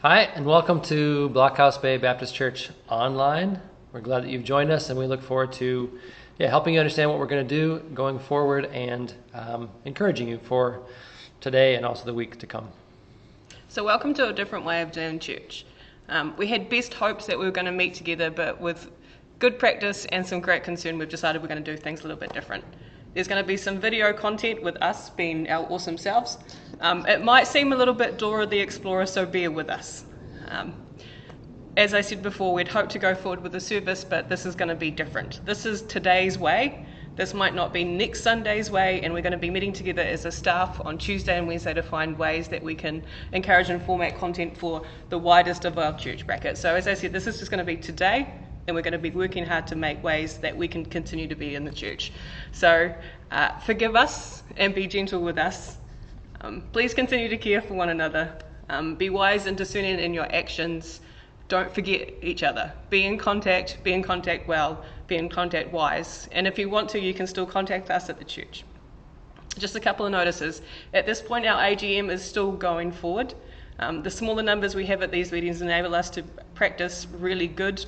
Hi, and welcome to Blockhouse Bay Baptist Church Online. We're glad that you've joined us, and we look forward to helping you understand what we're going to do going forward and encouraging you for today and also the week to come. So welcome to a different way of doing church. We had best hopes that we were going to meet together, but with good practice and some great concern, we've decided we're going to do things a little bit different. There's going to be some video content with us being our awesome selves. It might seem a little bit Dora the Explorer, so bear with us. As I said before, we'd hoped to go forward with the service, but this is going to be different. This is today's way. This might not be next Sunday's way, and we're going to be meeting together as a staff on Tuesday and Wednesday to find ways that we can encourage and format content for the widest of our church bracket. So as I said, this is just going to be today, and we're going to be working hard to make ways that we can continue to be in the church. So forgive us and be gentle with us. Please continue to care for one another. Be wise and discerning in your actions. Don't forget each other. Be in contact well, be in contact wise. And if you want to, you can still contact us at the church. Just a couple of notices. At this point, our AGM is still going forward. The smaller numbers we have at these meetings enable us to practice really good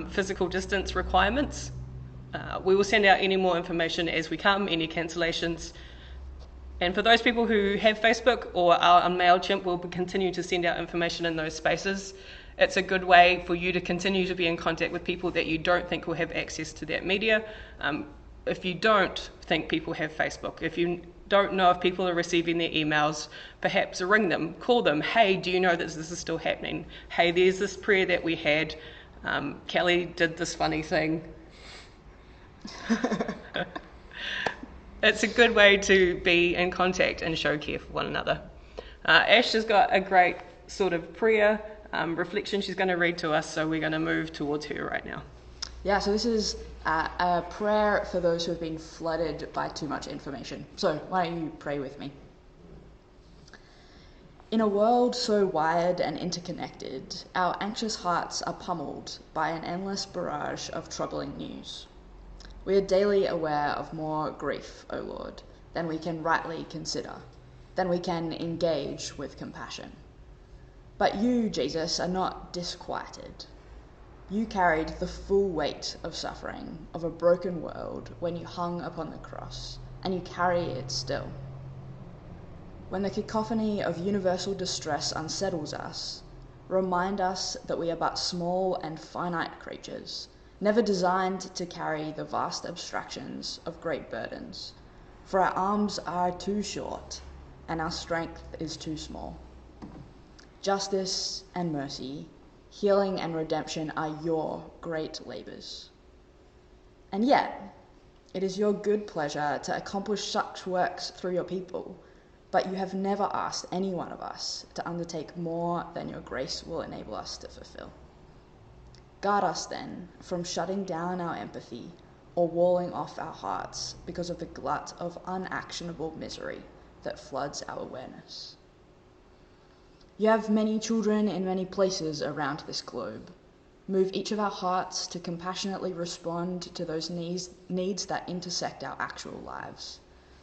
physical distance requirements. We will send out any more information as we come, any cancellations. And for those people who have Facebook or are on MailChimp, we'll continue to send out information in those spaces. It's a good way for you to continue to be in contact with people that you don't think will have access to that media. If you don't think people have Facebook, if you don't know if people are receiving their emails, perhaps ring them, call them. Hey, do you know that this is still happening? Hey, there's this prayer that we had. Kelly did this funny thing. It's a good way to be in contact and show care for one another. Ash has got a great sort of prayer reflection she's going to read to us, so we're going to move towards her right now. Yeah, so this is a prayer for those who have been flooded by too much information. So why don't you pray with me? In a world so wired and interconnected, our anxious hearts are pummeled by an endless barrage of troubling news. We are daily aware of more grief, O Lord, than we can rightly consider, than we can engage with compassion. But you, Jesus, are not disquieted. You carried the full weight of suffering of a broken world when you hung upon the cross, and you carry it still. When the cacophony of universal distress unsettles us, remind us that we are but small and finite creatures, never designed to carry the vast abstractions of great burdens, for our arms are too short and our strength is too small. Justice and mercy, healing and redemption are your great labors. And yet, it is your good pleasure to accomplish such works through your people, but you have never asked any one of us to undertake more than your grace will enable us to fulfill. Guard us then from shutting down our empathy or walling off our hearts because of the glut of unactionable misery that floods our awareness. You have many children in many places around this globe. Move each of our hearts to compassionately respond to those needs that intersect our actual lives,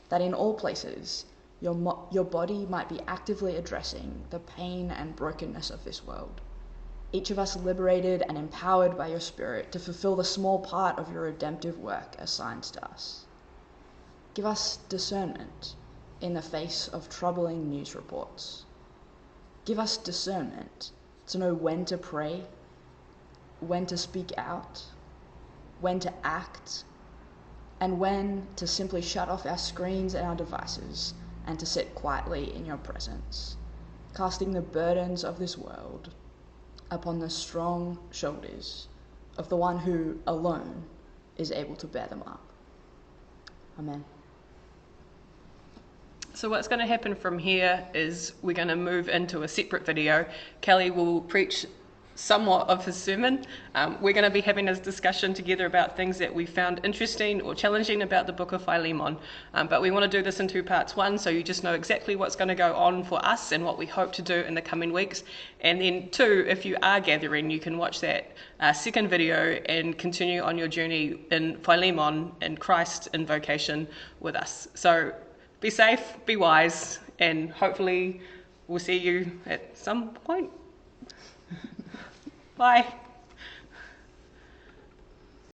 that in all places your body might be actively addressing the pain and brokenness of this world. Each of us liberated and empowered by your Spirit to fulfill the small part of your redemptive work assigned to us. Give us discernment in the face of troubling news reports. Give us discernment to know when to pray, when to speak out, when to act, and when to simply shut off our screens and our devices and to sit quietly in your presence, casting the burdens of this world upon the strong shoulders of the one who alone is able to bear them up. Amen. So what's going to happen from here is we're going to move into a separate video. Kelly will preach somewhat of his sermon. We're going to be having a discussion together about things that we found interesting or challenging about the book of Philemon. But we want to do this in two parts. One, so you just know exactly what's going to go on for us and what we hope to do in the coming weeks. And then two, if you are gathering, you can watch that second video and continue on your journey in Philemon and Christ in vocation with us. So be safe, be wise, and hopefully we'll see you at some point. Bye.